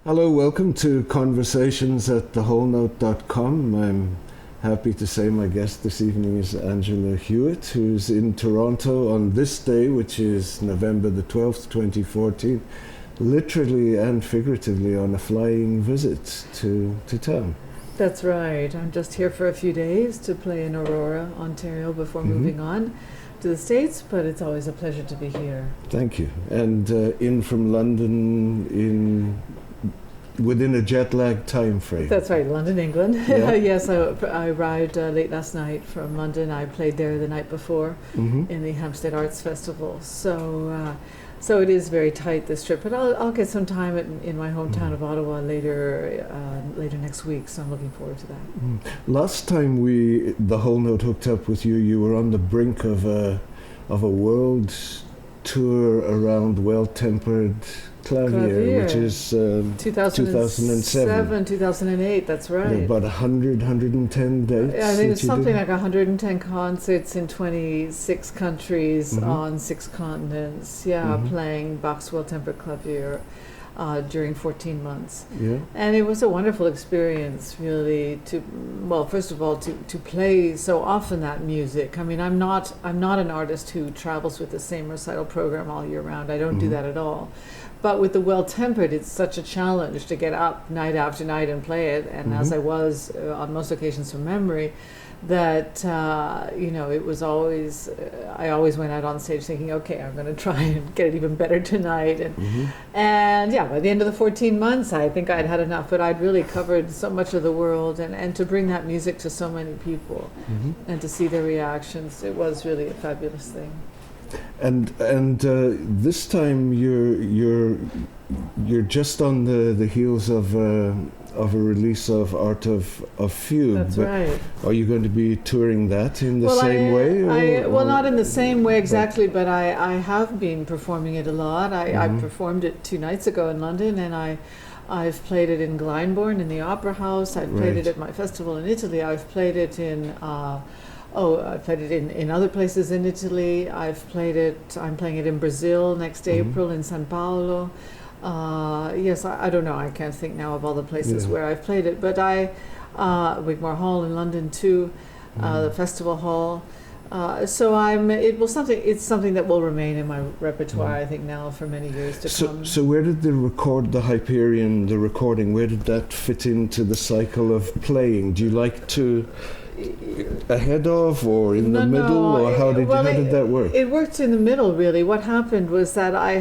Hello, welcome to Conversations at TheWholeNote.com. I'm happy to say my guest this evening is Angela Hewitt, who's in Toronto on this day, which is November the 12th, 2014, literally and figuratively on a flying visit to town. That's right. I'm just here for a few days to play in Aurora, Ontario, before moving on to the States, but it's always a pleasure to be here. Thank you. And in from London within a jet lag time frame. That's right, London, England. Yeah. Yes, I arrived late last night from London. I played there the night before in the Hampstead Arts Festival. So it is very tight, this trip, but I'll get some time in my hometown of Ottawa later next week. So I'm looking forward to that. Last time the Whole Note hooked up with you, you were on the brink of a world tour around Well-Tempered Clavier, which is 2007, 2008, that's right. About 110 dates. I think it's something like 110 concerts in 26 countries on 6 continents. Yeah, playing Bach's Well-Tempered Clavier during 14 months. Yeah. And it was a wonderful experience, really, first of all, to play so often that music. I mean, I'm not an artist who travels with the same recital program all year round. I don't do that at all. But with the Well-Tempered, it's such a challenge to get up night after night and play it. And as I was on most occasions from memory, that it was always I always went out on stage thinking, okay, I'm going to try and get it even better tonight. And yeah, by the end of the 14 months, I think I'd had enough. But I'd really covered so much of the world, and to bring that music to so many people and to see their reactions, it was really a fabulous thing. And this time you're just on the heels of a release of Art of Fugue. That's right. Are you going to be touring that in the same way? Well, not in the same way exactly, but I have been performing it a lot. I performed it 2 nights ago in London, and I've played it in Glyndebourne in the Opera House. I've played it at my festival in Italy. I've played it in I played it in other places in Italy. I'm playing it in Brazil next April in São Paulo. Yes, I don't know. I can't think now of all the places where I've played it. But Wigmore Hall in London too, the Festival Hall. It's something that will remain in my repertoire, I think, now for many years to come. So where did the Hyperion, the recording, where did that fit into the cycle of playing? Do you like to ahead of or in the middle, or how did that work? It worked in the middle, really. What happened was that I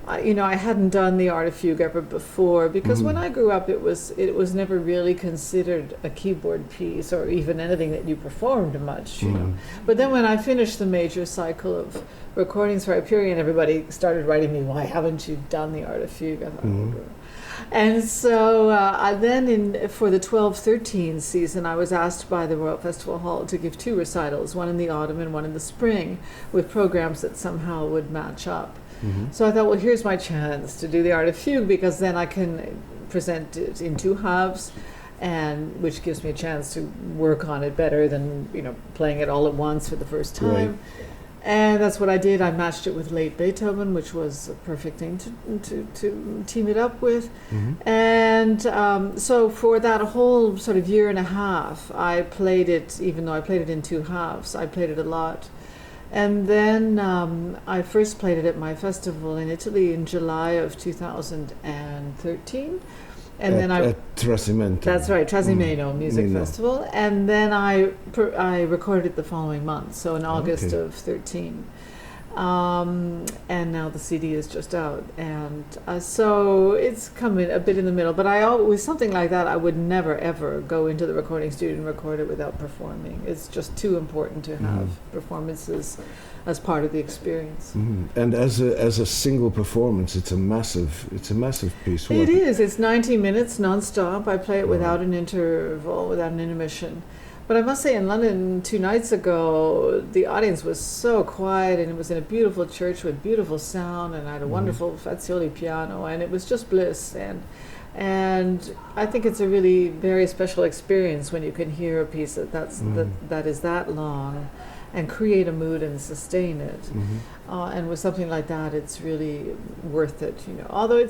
hadn't done the Art of Fugue ever before, because when I grew up, it was never really considered a keyboard piece or even anything that you performed much, you know. But then when I finished the major cycle of recordings for Hyperion, everybody started writing me, "Why haven't you done the Art of Fugue?" I thought, And so for the 12-13 season, I was asked by the Royal Festival Hall to give 2 recitals, one in the autumn and one in the spring, with programs that somehow would match up. So I thought, well, here's my chance to do the Art of Fugue, because then I can present it in 2 halves, and which gives me a chance to work on it better than playing it all at once for the first time. Right. And that's what I did. I matched it with late Beethoven, which was a perfect thing to team it up with. And so for that whole sort of year and a half, I played it, even though I played it in 2 halves, I played it a lot. And then I first played it at my festival in Italy in July of 2013. And then at Trasimeno. That's right, Trasimeno Music Festival. And then I recorded it the following month, so in August of 13. And now the CD is just out. And so it's coming a bit in the middle. But with something like that, I would never, ever go into the recording studio and record it without performing. It's just too important to have performances as part of the experience. And as a single performance, it's a massive piece. It is. It's 90 minutes non-stop. I play it without an interval, without an intermission. But I must say, in London 2 nights ago, the audience was so quiet, and it was in a beautiful church with beautiful sound, and I had a wonderful Fazioli piano, and it was just bliss. And I think it's a really very special experience when you can hear a piece that is that long, and create a mood and sustain it. And with something like that, it's really worth it, you know. Although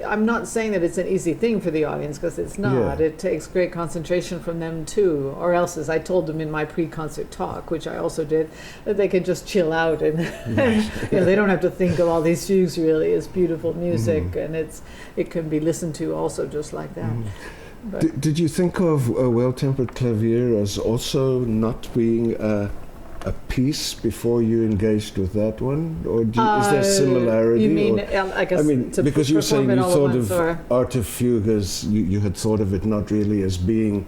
I'm not saying that it's an easy thing for the audience, because it's not. Yeah. It takes great concentration from them too, or else, as I told them in my pre-concert talk, which I also did, that they can just chill out and you know, they don't have to think of all these fugues. Really, it's beautiful music, and it can be listened to also just like that. But Did you think of a well-tempered clavier as also not being a piece before you engaged with that one, or is there similarity? You mean, or, I guess, I mean, to because you're saying perform it you all thought at once, of or? art of fugue as you had thought of it not really as being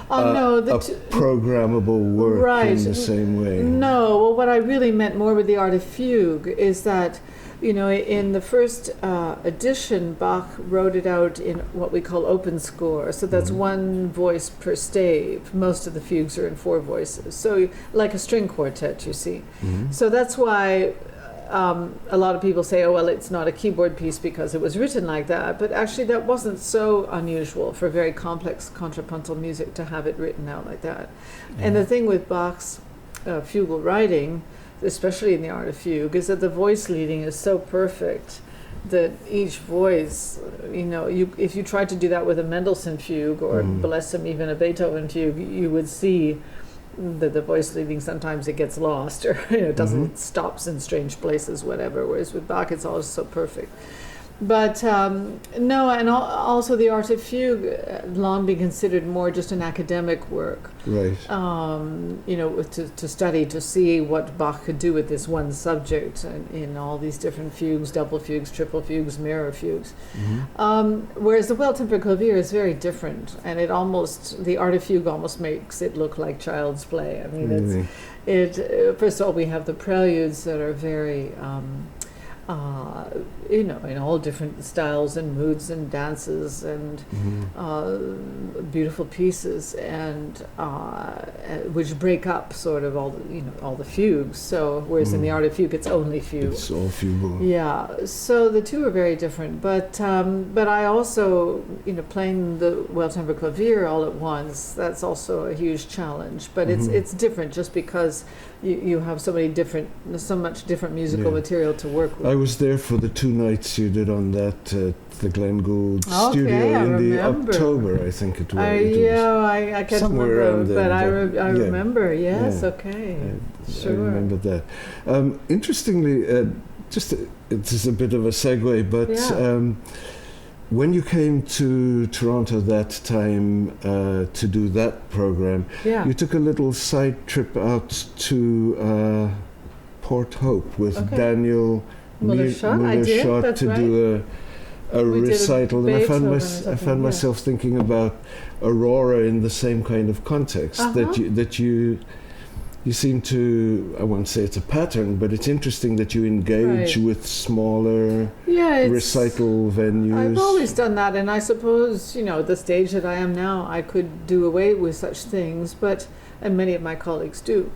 No, a programmable work right. in the same way. No, well, what I really meant more with the art of fugue is that, you know, in the first edition, Bach wrote it out in what we call open score. So that's one voice per stave. Most of the fugues are in 4 voices. So like a string quartet, you see. So that's why a lot of people say, oh, well, it's not a keyboard piece because it was written like that. But actually, that wasn't so unusual for very complex contrapuntal music to have it written out like that. And the thing with Bach's fugal writing, especially in the art of fugue, is that the voice leading is so perfect that each voice, you know, if you tried to do that with a Mendelssohn fugue, or bless him, even a Beethoven fugue, you would see that the voice leading, sometimes it gets lost, or you know, it doesn't, it stops in strange places, whatever, whereas with Bach it's always so perfect. But no, and also the art of fugue long been considered more just an academic work. Right. You know, to study, to see what Bach could do with this one subject in all these different fugues, double fugues, triple fugues, mirror fugues. Whereas the well-tempered clavier is very different, and the art of fugue almost makes it look like child's play. I mean, first of all, we have the preludes that are very you know, in all different styles and moods and dances and beautiful pieces, and which break up sort of all the fugues. So whereas in the art of fugue, it's only fugue. It's all fugal. Yeah. So the two are very different. But I also, you know, playing the well-tempered clavier all at once, that's also a huge challenge. But it's different just because you have so much different musical material to work with. I was there for the 2 nights you did on that the Glenn Gould studio in the October, I think it was. I can't somewhere remember, around but there, I remember. Yes, yeah. okay, sure. I remember that. Interestingly, it is a bit of a segue, but when you came to Toronto that time to do that program, you took a little side trip out to Port Hope with Daniel Muller-Schott to do a recital, and I found myself thinking about Aurora in the same kind of context, that you seem to, I won't say it's a pattern, but it's interesting that you engage with smaller recital venues. I've always done that, and I suppose, you know, the stage that I am now, I could do away with such things, and many of my colleagues do.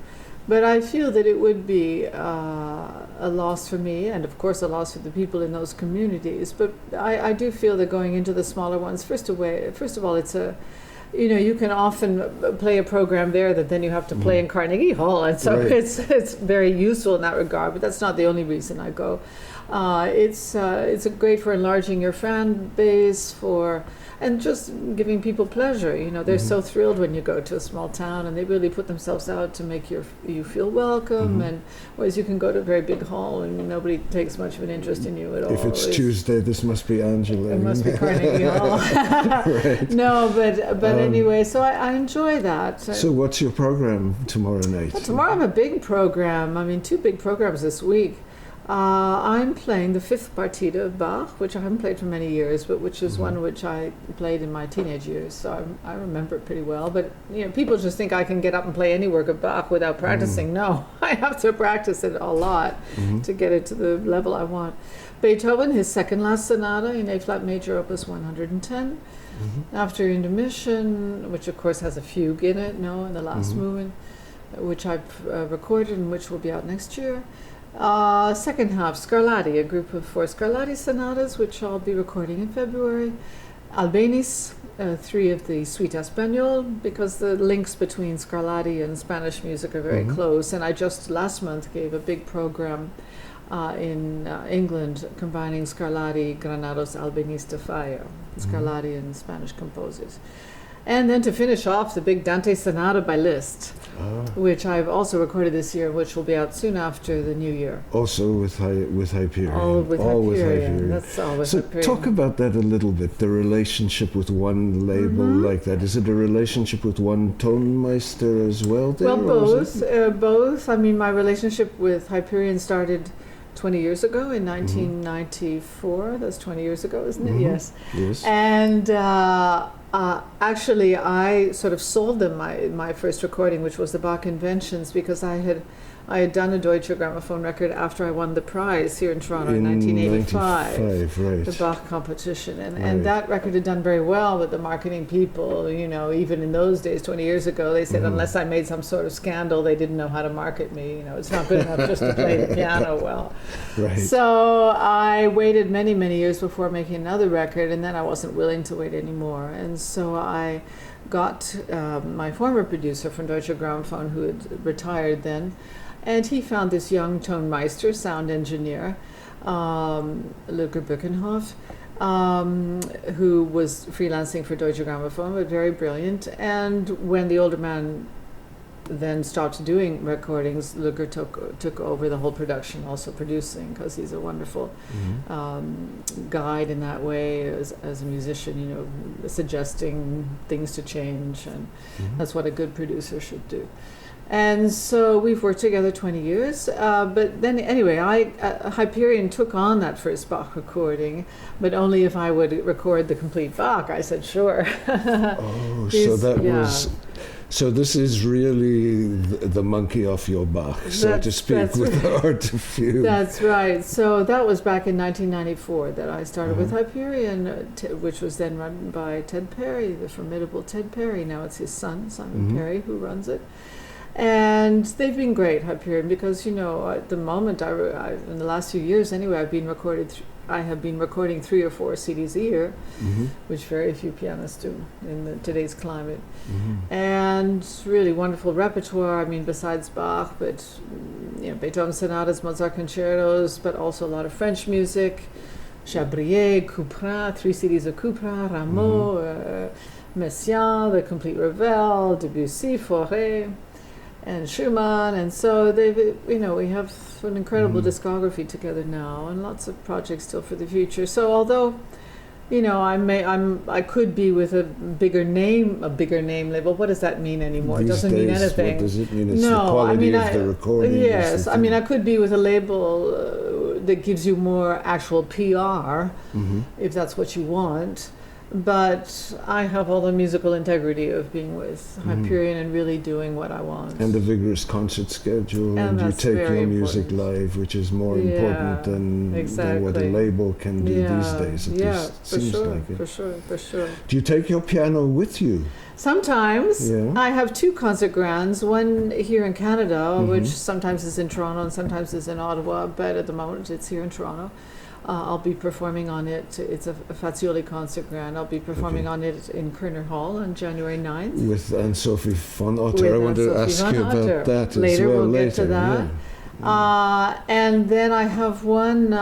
But I feel that it would be a loss for me, and of course a loss for the people in those communities. But I do feel that going into the smaller ones, first of all, it's you know, you can often play a program there that then you have to play in Carnegie Hall, and so it's very useful in that regard. But that's not the only reason I go. It's great for enlarging your fan base, and just giving people pleasure. You know, they're so thrilled when you go to a small town, and they really put themselves out to make you feel welcome. And whereas you can go to a very big hall and nobody takes much of an interest in you at all. If it's Tuesday, this must be Angela. It must be Carnegie Hall. No, but anyway, so I enjoy that. So what's your program tomorrow night? Well, tomorrow I have a big program. I mean, 2 big programs this week. I'm playing the 5th partita of Bach, which I haven't played for many years, but which is one which I played in my teenage years, so I remember it pretty well. But you know, people just think I can get up and play any work of Bach without practicing. No, I have to practice it a lot to get it to the level I want. Beethoven, his second last sonata in A-flat major, opus 110. After intermission, which of course has a fugue in it, in the last movement, which I've recorded and which will be out next year. Second half, Scarlatti, a group of 4 Scarlatti sonatas, which I'll be recording in February. Albanis, 3 of the Suite Espagnole, because the links between Scarlatti and Spanish music are very close. And I just last month gave a big program in England combining Scarlatti, Granados, Albanis de Falla, Scarlatti and Spanish composers. And then to finish off, the big Dante Sonata by Liszt, which I've also recorded this year, which will be out soon after the new year. Also with Hyperion. All with Hyperion. That's all with Hyperion. So talk about that a little bit, the relationship with one label like that. Is it a relationship with one Tonmeister as well there? Well, both. I mean, my relationship with Hyperion started 20 years ago in 1994. That's 20 years ago, isn't it? Yes. And actually, I sort of sold them my first recording, which was the Bach Inventions, because I had done a Deutsche Grammophon record after I won the prize here in Toronto in 1985, right. the Bach competition. And that record had done very well with the marketing people, you know, even in those days, 20 years ago, they said unless I made some sort of scandal, they didn't know how to market me. You know, it's not good enough just to play the piano well. Right. So I waited many, many years before making another record, and then I wasn't willing to wait anymore. And so I got my former producer from Deutsche Grammophon, who had retired then, and he found this young Tonmeister, sound engineer, Luca Birkenhoff, who was freelancing for Deutsche Grammophon, but very brilliant. And when the older man then stopped doing recordings, Luca took over the whole production, also producing, because he's a wonderful guide in that way as a musician, you know, suggesting things to change, and that's what a good producer should do. And so we've worked together 20 years. But then anyway, Hyperion took on that first Bach recording, but only if I would record the complete Bach. I said, sure. So this is really the monkey off your back, so to speak, with the art of fugue. That's right. So that was back in 1994 that I started with Hyperion, which was then run by Ted Perry, the formidable Ted Perry. Now it's his son, Simon Perry, who runs it. And they've been great, Hyperion, because, you know, at the moment, in the last few years anyway, I have been recording 3 or 4 CDs a year, which very few pianists do in today's climate. And really wonderful repertoire. I mean, besides Bach, but you know, Beethoven sonatas, Mozart concertos, but also a lot of French music, Chabrier, Couperin, 3 CDs of Couperin, Rameau, Messiaen, the complete Ravel, Debussy, Fauré, and Schumann, and so we have an incredible discography together now, and lots of projects still for the future. So although, you know, I could be with a bigger name label. What does that mean anymore? It doesn't mean anything. What does it mean? It's the quality of the recording. Yes, I mean, I could be with a label that gives you more actual PR, if that's what you want. But I have all the musical integrity of being with Hyperion and really doing what I want. And the vigorous concert schedule, and you take your music live, which is more important than what a label can do these days. For sure. Do you take your piano with you? Sometimes. I have 2 concert grands, one here in Canada, which sometimes is in Toronto and sometimes is in Ottawa, but at the moment it's here in Toronto. I'll be performing on it. It's a Fazioli concert grand. I'll be performing on it in Kerner Hall on January 9th. With Anne-Sophie von Otter. I want to ask you about that later, as well. We'll get to that. And then I have one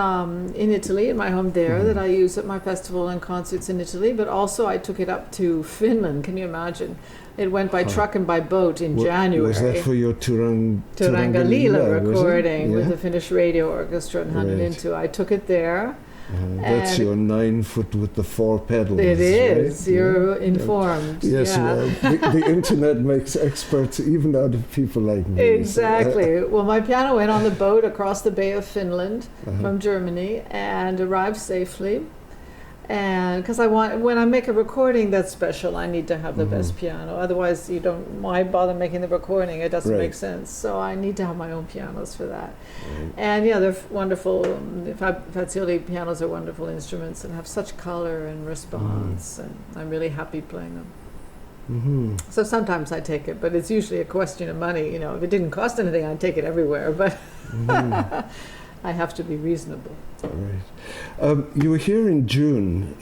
in Italy, in my home there, that I use at my festival and concerts in Italy, but also I took it up to Finland. Can you imagine? It went by truck and by boat in January. Was that for your Turangalila recording with the Finnish Radio Orchestra in Hanhinintu? I took it there. That's your 9-foot with the 4 pedals. It is. Right? You're informed. Yes, well, the internet makes experts even out of people like me. Exactly. Well, my piano went on the boat across the Bay of Finland from Germany and arrived safely. And because when I make a recording that's special, I need to have the best piano. Otherwise, why bother making the recording? It doesn't make sense. So I need to have my own pianos for that. And they're wonderful. Fazioli pianos are wonderful instruments and have such color and response. And I'm really happy playing them. So sometimes I take it, but it's usually a question of money. You know, if it didn't cost anything, I'd take it everywhere. But I have to be reasonable. Right. You were here in June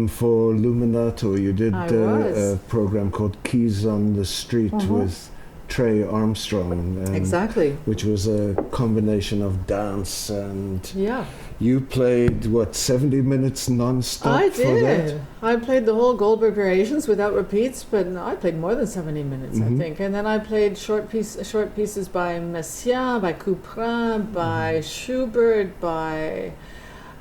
for Luminato. You did a program called Keys on the Street with Trey Armstrong. Exactly. Which was a combination of dance and... Yeah. You played, 70 minutes non-stop I for that? did. I played the whole Goldberg Variations without repeats, but no, I played more than 70 minutes, I think. And then I played short pieces by Messiaen, by Couperin, by Schubert, by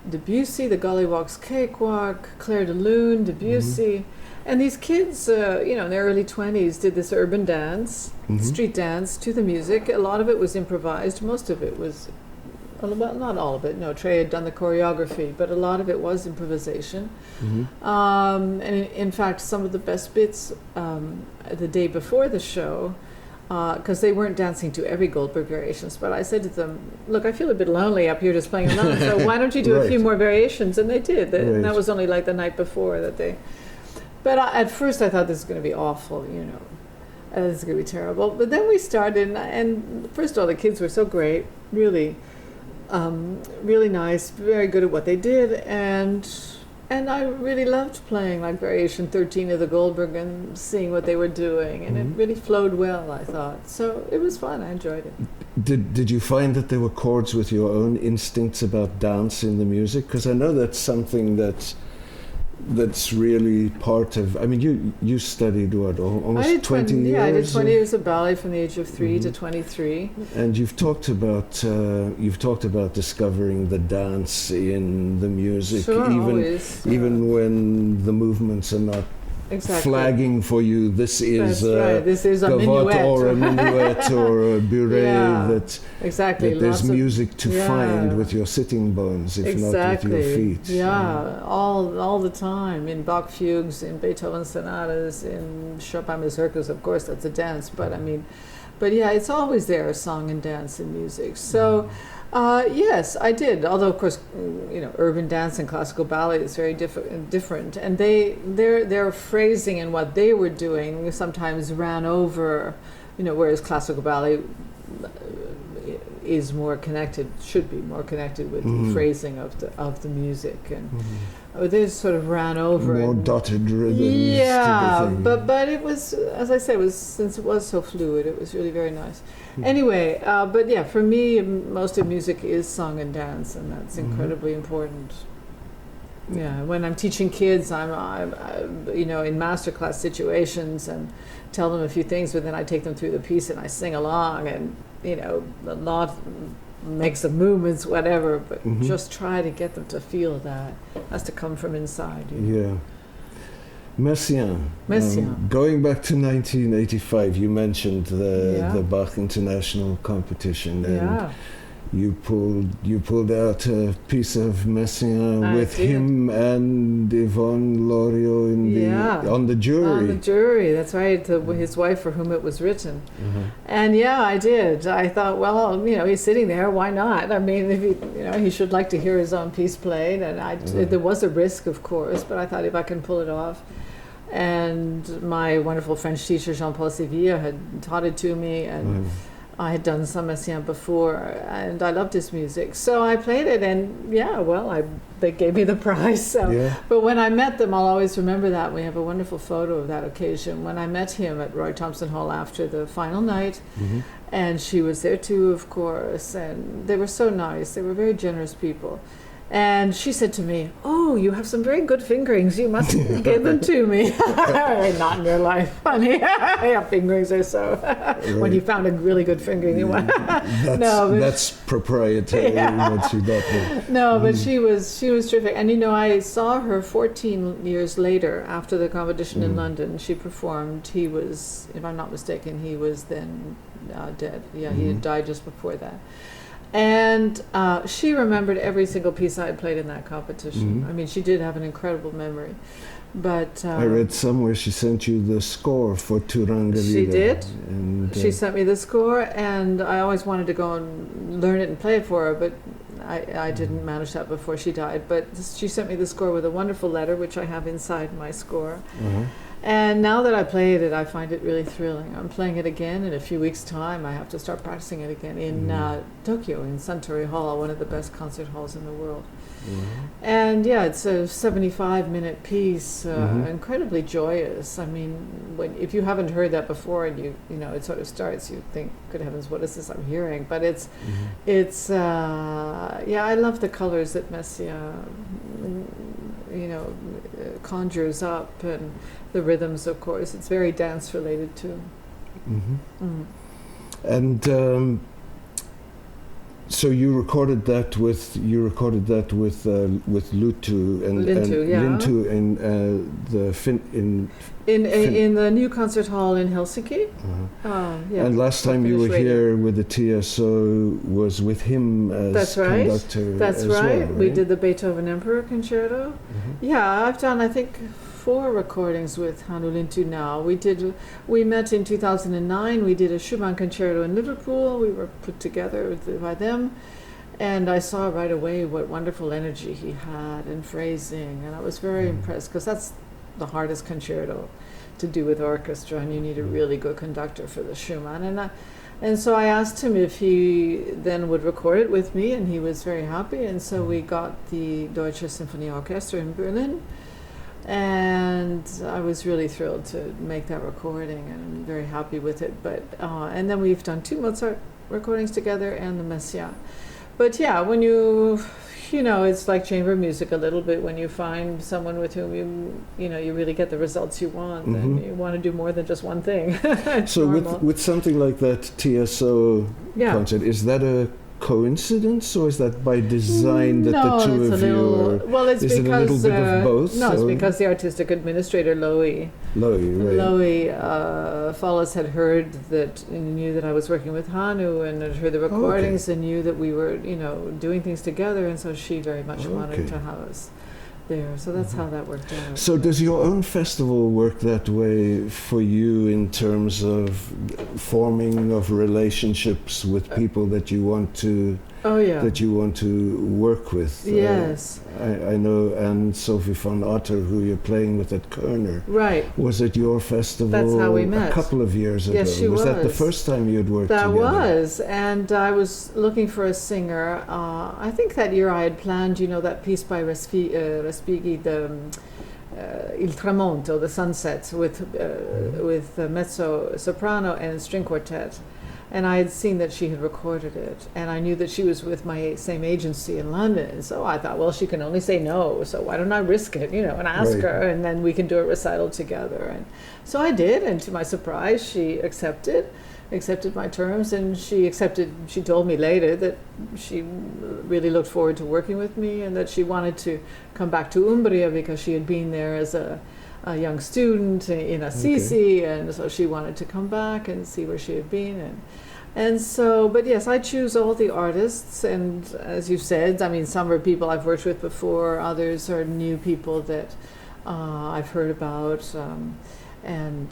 Debussy, the Gollywog's Cakewalk, Clair de Lune, Debussy. And these kids, in their early 20s, did this urban dance, street dance, to the music. A lot of it was improvised. Most of it was... Well, not all of it. No, Trey had done the choreography, but a lot of it was improvisation. And in fact, some of the best bits the day before the show, because they weren't dancing to every Goldberg Variations, but I said to them, look, I feel a bit lonely up here just playing alone, so why don't you do a few more variations? And they did. And that was only like the night before that they... But at first I thought this was going to be awful, this is going to be terrible. But then we started, and first of all, the kids were so great, really... really nice, very good at what they did, and I really loved playing like Variation 13 of the Goldberg and seeing what they were doing, and it really flowed well, I thought. So it was fun, I enjoyed it. Did you find that there were chords with your own instincts about dance in the music? Because I know that's something that's really part of... I mean, you studied what, almost 20 years? Yeah, I did 20 years of ballet from the age of 3 to 23. And you've talked about discovering the dance in the music, even when the movements are not flagging for you. This is this is a minuet or a minuet or a bourrée. That there's music to find with your sitting bones, if not with your feet. Yeah, all the time, in Bach fugues, in Beethoven sonatas, in Chopin mazurkas. Of course, that's a dance, but yeah, it's always there, a song and dance in music. So. Yes, I did. Although, of course, urban dance and classical ballet is very different, and their phrasing and what they were doing sometimes ran over, whereas classical ballet is more connected, should be more connected with the phrasing of the music, and they sort of ran over. More dotted rhythms. Yeah, but it was, as I said, since it was so fluid, it was really very nice. Anyway, but yeah, for me, most of music is song and dance, and that's incredibly important. Yeah, when I'm teaching kids, I'm in masterclass situations and tell them a few things, but then I take them through the piece and I sing along, and a lot make some movements, whatever, but just try to get them to feel that. It has to come from inside. Yeah. Messiaen. Going back to 1985, you mentioned the Bach International competition, and you pulled out a piece of Messiaen with him and Yvonne Loriot on the jury. On the jury, that's right, his wife for whom it was written. And yeah, I did. I thought, well, he's sitting there, why not? I mean, if he should like to hear his own piece played, and there was a risk, of course, but I thought if I can pull it off. And my wonderful French teacher, Jean-Paul Sevilla, had taught it to me, and I had done some Messiaen before, and I loved his music. So I played it, and they gave me the prize. So. But when I met them, I'll always remember that. We have a wonderful photo of that occasion. When I met him at Roy Thompson Hall after the final night, and she was there too, of course, and they were so nice. They were very generous people. And she said to me, "Oh, you have some very good fingerings. You must give them to me." Not in your life, honey. Yeah, fingerings are so. When you found a really good fingering, you went. That's proprietary. Once you got there. No, but she was terrific. And I saw her 14 years later after the competition in London. She performed. He was, if I'm not mistaken, he was then dead. Yeah, he had died just before that. And she remembered every single piece I had played in that competition. I mean, she did have an incredible memory. But I read somewhere she sent you the score for Turangalila. She did. And, she sent me the score, and I always wanted to go and learn it and play it for her, but I didn't manage that before she died. But she sent me the score with a wonderful letter, which I have inside my score. And now that I played it, I find it really thrilling. I'm playing it again in a few weeks' time. I have to start practicing it again in Tokyo, in Suntory Hall, one of the best concert halls in the world. And yeah, it's a 75-minute piece, incredibly joyous. I mean, if you haven't heard that before and you know, it sort of starts, you think, good heavens, what is this I'm hearing? But it's yeah, I love the colors that Messiaen, conjures up, and the rhythms, of course. It's very dance related too. And so you recorded that with Lintu and Lintu in the new concert hall in Helsinki. And last time you were here with the TSO was with him as conductor. That's right. We did the Beethoven Emperor Concerto. Yeah, I've done, I think, 4 recordings with Hannu Lintu now. We met in 2009. We did a Schumann concerto in Liverpool. We were put together by them, and I saw right away what wonderful energy he had and phrasing, and I was very impressed, because that's the hardest concerto to do with orchestra, and you need a really good conductor for the Schumann. And so I asked him if he then would record it with me, and he was very happy, and so we got the Deutsche Symphonieorchester in Berlin. And I was really thrilled to make that recording, and I'm very happy with it. But and then we've done 2 Mozart recordings together and the Messiaen. But yeah, when you it's like chamber music a little bit. When you find someone with whom you really get the results you want, then you want to do more than just one thing. So with something like that TSO concert, is that a coincidence, or is that by design that the two of you are? Well, it's is because it a little bit of both? No, it's because the artistic administrator Loie Follis had heard that, and knew that I was working with Hannu, and had heard the recordings, and knew that we were doing things together, and so she very much wanted to have us there. So that's how that worked out. So does your own festival work that way for you, in terms of forming of relationships with people that you want to work with? Yes. I know Anne-Sophie von Otter, who you're playing with at Körner. Right. Was at your festival That's how we met. A couple of years ago. Yes, she was. Was that the first time you'd worked together? That was, and I was looking for a singer. I think that year I had planned, that piece by Respighi, the Il Tramonto, the Sunsets, with mezzo soprano and string quartet. And I had seen that she had recorded it, and I knew that she was with my same agency in London. So I thought, well, she can only say no, so why don't I risk it, and ask her, and then we can do a recital together. And so I did, and to my surprise, she accepted my terms, and she told me later that she really looked forward to working with me, and that she wanted to come back to Umbria because she had been there as a young student in Assisi, and so she wanted to come back and see where she had been, and so, but yes, I choose all the artists, and as you said, I mean, some are people I've worked with before, others are new people that I've heard about, and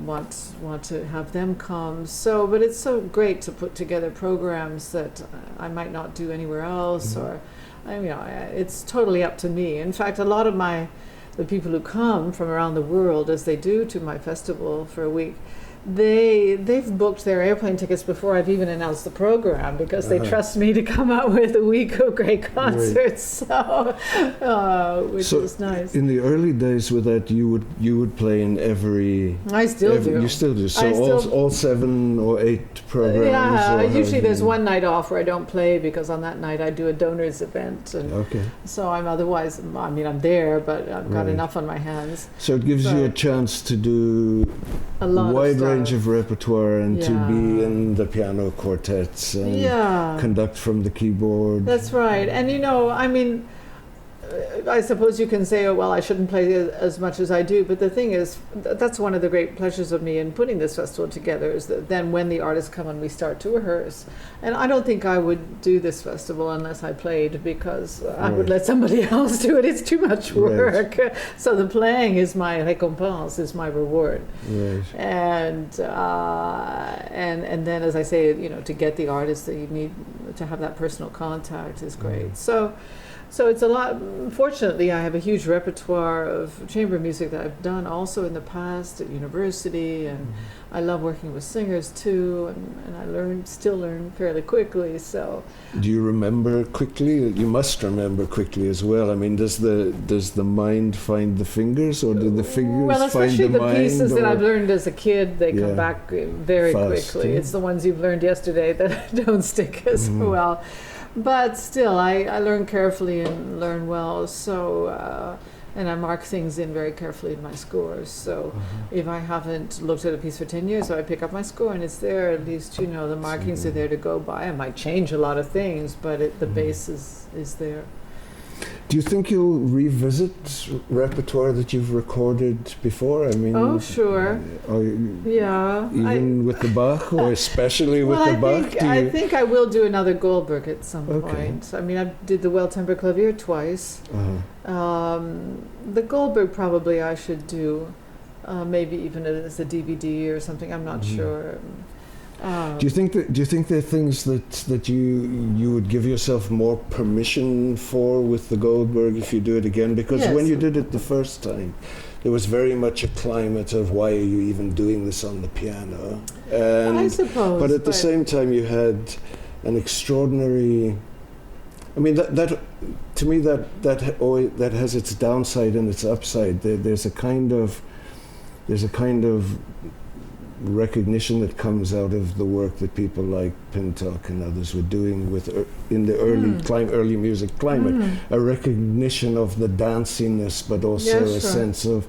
want to have them come. So, but it's so great to put together programs that I might not do anywhere else, or it's totally up to me. In fact, a lot of the people who come from around the world, as they do to my festival for a week, they've booked their airplane tickets before I've even announced the program, because they trust me to come out with a week of great concerts. Which is nice. In the early days with that, you would play in every. I still do. You still do. So all 7 or 8 programs. Yeah. Usually there's one night off where I don't play, because on that night I do a donors event, and so I'm otherwise. I mean, I'm there, but I've got enough on my hands. So it gives you a chance to do a wide range of repertoire, and to be in the piano quartets and conduct from the keyboard. That's right. And I mean, I suppose you can say, oh, well, I shouldn't play as much as I do, but the thing is, that's one of the great pleasures of me in putting this festival together, is that then when the artists come and we start to rehearse, and I don't think I would do this festival unless I played, because I would let somebody else do it. It's too much work. So the playing is my récompense, is my reward. And then, as I say, to get the artists that you need to have that personal contact is great. So it's a lot. Fortunately, fortunately, I have a huge repertoire of chamber music that I've done also in the past at university, and I love working with singers too, and I still learn fairly quickly. So, do you remember quickly? You must remember quickly as well. I mean, does the mind find the fingers, or do the fingers well, find especially the the mind? pieces that or- I've learned as a kid, they come Yeah. back very Fast, quickly. yeah. It's the ones you've learned yesterday that don't stick as well. But still, I learn carefully and learn well. So, and I mark things in very carefully in my scores. So if I haven't looked at a piece for 10 years, so I pick up my score and it's there. At least, the markings are there to go by. I might change a lot of things, but the base is there. Do you think you'll revisit repertoire that you've recorded before? I mean, Oh, sure. Or you- Yeah. even with the Bach, or especially with Well, the Bach? I think I will do another Goldberg at some Okay. point. I mean, I did the Well-Tempered Clavier twice. The Goldberg probably I should do, maybe even as a DVD or something. I'm not sure. Do you think there are things that you would give yourself more permission for with the Goldberg if you do it again? Because when Yes. you did it the first time, there was very much a climate of why are you even doing this on the piano? I suppose. But at the same time, you had an extraordinary. I mean, that to me that has its downside and its upside. There's a kind of recognition that comes out of the work that people like Pintock and others were doing in the early music climate. A recognition of the danciness, but also a sense of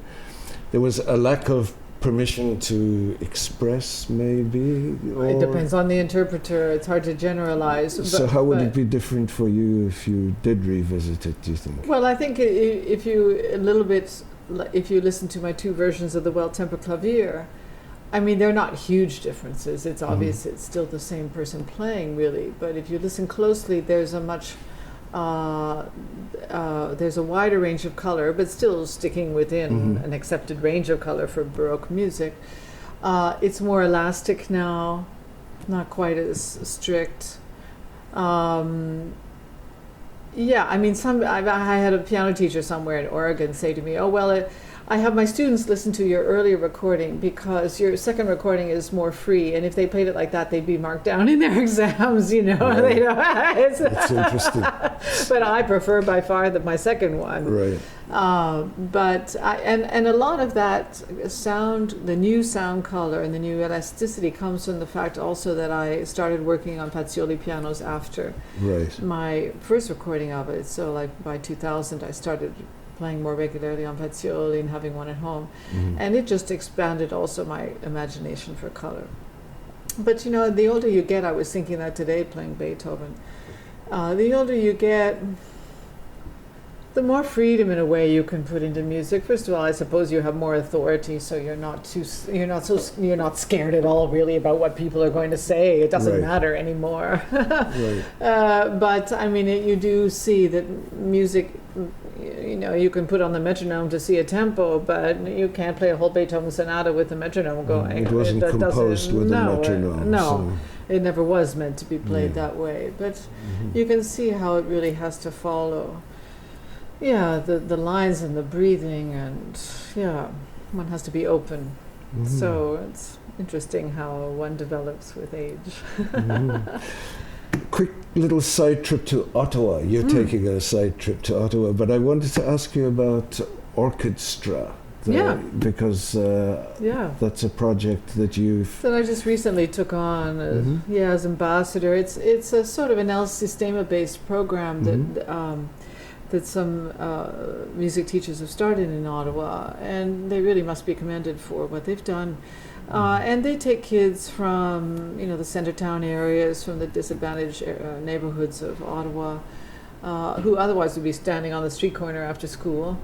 there was a lack of permission to express, maybe. It depends on the interpreter. It's hard to generalize. So how would it be different for you if you did revisit it, do you think? Well, I think if you listen to my two versions of the Well-Tempered Clavier, I mean, they're not huge differences. It's obvious it's still the same person playing, really. But if you listen closely, there's a wider range of color, but still sticking within an accepted range of color for Baroque music. It's more elastic now, not quite as strict. I mean, I had a piano teacher somewhere in Oregon say to me, "Oh, well, I have my students listen to your earlier recording because your second recording is more free, and if they played it like that, they'd be marked down in their exams, Right. That's interesting. But I prefer by far my second one. Right. But a lot of that sound, the new sound color and the new elasticity comes from the fact also that I started working on Fazioli pianos after my first recording of it. So like by 2000, I started playing more regularly on Fazioli and having one at home. And it just expanded also my imagination for color. But the older you get, I was thinking that today playing Beethoven, the older you get, the more freedom in a way you can put into music. First of all, I suppose you have more authority, so you're not scared at all really about what people are going to say. It doesn't matter anymore. But I mean, you do see that music, you can put on the metronome to see a tempo, but you can't play a whole Beethoven sonata with the metronome going. It wasn't composed with a metronome. No. So. It never was meant to be played that way. But you can see how it really has to follow. Yeah, the lines and the breathing, and one has to be open. So it's interesting how one develops with age. Quick little side trip to Ottawa. You're taking a side trip to Ottawa, but I wanted to ask you about Orchestra. Because that's a project that that I just recently took on as ambassador. It's a sort of an El Sistema-based program that some music teachers have started in Ottawa, and they really must be commended for what they've done. And they take kids from the Centertown areas, from the disadvantaged neighborhoods of Ottawa, who otherwise would be standing on the street corner after school,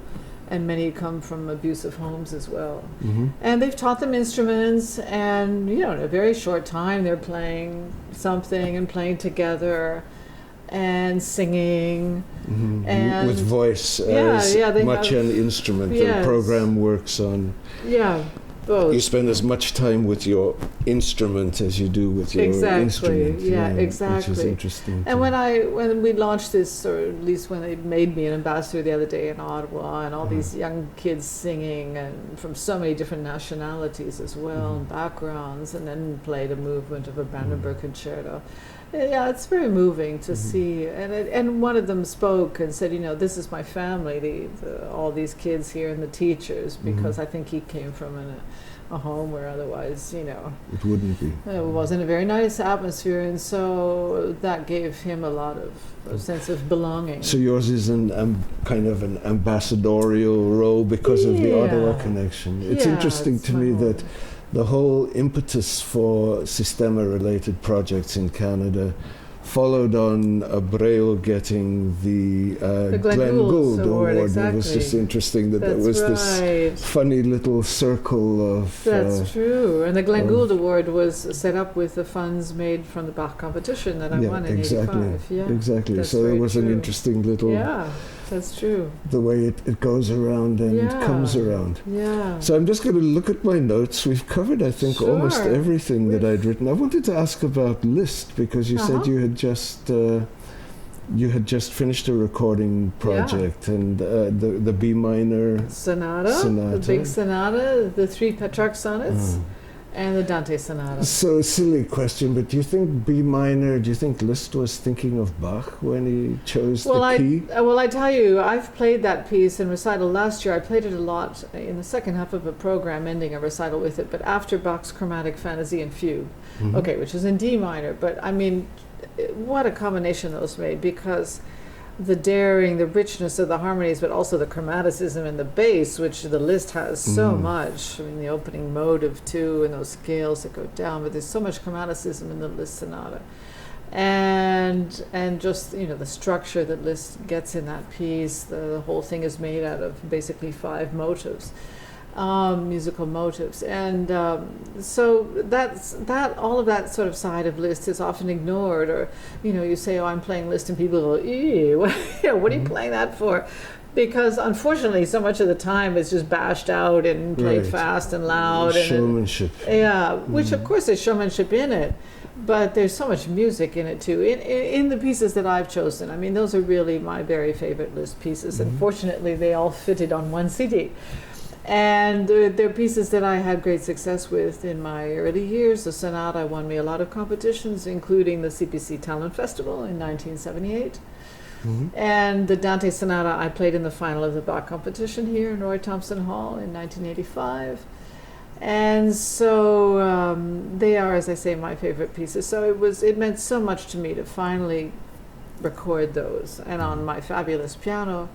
and many come from abusive homes as well. And they've taught them instruments, and in a very short time they're playing something and playing together and singing and with voice they much have, an instrument. The program works on. both. You spend as much time with your instrument as you do with your instrument. Yeah, exactly. Which is interesting. And when we launched this, or at least when they made me an ambassador the other day in Ottawa, and all these young kids singing, and from so many different nationalities as well, and backgrounds, and then played a movement of a Brandenburg concerto. Yeah, it's very moving to see. And one of them spoke and said, this is my family, all these kids here and the teachers, because I think he came from a home where otherwise, it wouldn't be. It wasn't a very nice atmosphere, and so that gave him a sense of belonging. So yours is kind of an ambassadorial role because of the Ottawa connection. It's interesting to me that the whole impetus for Sistema-related projects in Canada followed on Abreu getting the Glenn Gould Award. Exactly. It was just interesting that there was this funny little circle of... That's true. And the Glenn Gould Award was set up with the funds made from the Bach competition that I won in 85. Yeah, exactly. So it was an interesting little... Yeah, that's true. The way it goes around and comes around. Yeah. So I'm just going to look at my notes. We've covered, I think, almost everything that I'd written. I wanted to ask about Liszt, because you said you had just finished a recording project, and the B minor sonata, the big sonata, the 3 Petrarch sonnets, and the Dante sonata. So, silly question, but do you think Liszt was thinking of Bach when he chose the key? Well, I tell you, I've played that piece in recital last year. I played it a lot in the second half of a program, ending a recital with it, but after Bach's Chromatic Fantasy and Fugue, which is in D minor. But I mean, what a combination those made, because the daring, the richness of the harmonies, but also the chromaticism and the bass, which the Liszt has so much. I mean, the opening motive too, and those scales that go down, but there's so much chromaticism in the Liszt sonata. And just, the structure that Liszt gets in that piece, the whole thing is made out of basically 5 motives. Musical motives, and so all of that sort of side of Liszt is often ignored, or you say, I'm playing Liszt, and people go, ew, what are you playing that for? Because unfortunately so much of the time it's just bashed out and played fast and loud, and showmanship. Which of course there's showmanship in it, but there's so much music in it too, in the pieces that I've chosen. I mean, those are really my very favorite Liszt pieces, and fortunately they all fitted on one CD. And they're pieces that I had great success with in my early years. The sonata won me a lot of competitions, including the CPC Talent Festival in 1978. And the Dante Sonata I played in the final of the Bach competition here in Roy Thompson Hall in 1985. And so they are, as I say, my favorite pieces. So it meant so much to me to finally record those, and on my fabulous piano.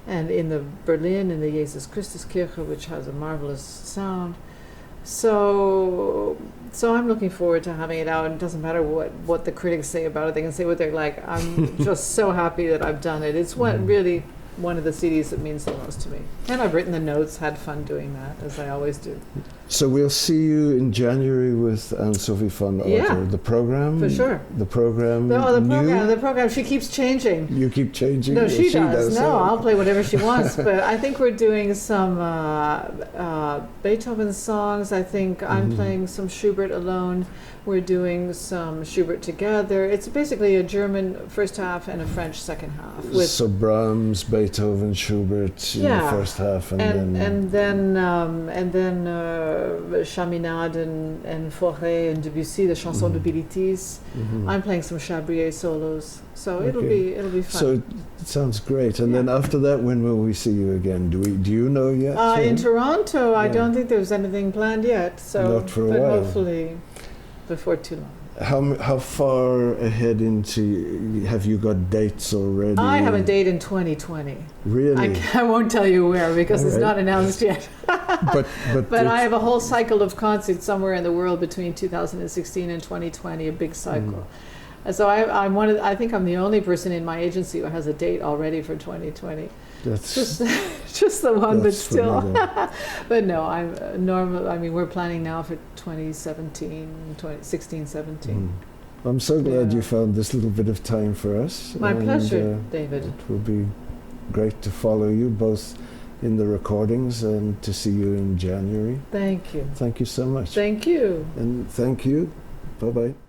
And in the Berlin, in the Jesus Christus Kirche, which has a marvelous sound. So I'm looking forward to having it out. And it doesn't matter what the critics say about it. They can say what they're like. I'm just so happy that I've done it. It's really one of the CDs that means the most to me. And I've written the notes, had fun doing that, as I always do. So we'll see you in January with Anne-Sophie van Otter. Yeah, the program? For sure. The program? The program, she keeps changing. You keep changing? No, she does. No, I'll play whatever she wants. But I think we're doing some Beethoven songs. I think I'm playing some Schubert alone. We're doing some Schubert together. It's basically a German first half and a French second half. So Brahms, Beethoven, Schubert in the first half, and then Chaminade and Fauré and Debussy, the Chanson de Bilitis. I'm playing some Chabrier solos, so it'll be fun. So it sounds great. And then after that, when will we see you again? Do you know yet? In Toronto, I don't think there's anything planned yet. So, not for a but while. Hopefully before too long. How far ahead into have you got dates already? I have a date in 2020. Really? I won't tell you where because it's not announced yet. but I have a whole cycle of concerts somewhere in the world between 2016 and 2020, a big cycle. So I think I'm the only person in my agency who has a date already for 2020. That's just the one, but still. But no, I'm normal. I mean, we're planning now for 2016, 17. I'm so glad you found this little bit of time for us. My pleasure, David. It will be great to follow you both in the recordings, and to see you in January. Thank you. Thank you so much. Thank you. And thank you. Bye-bye.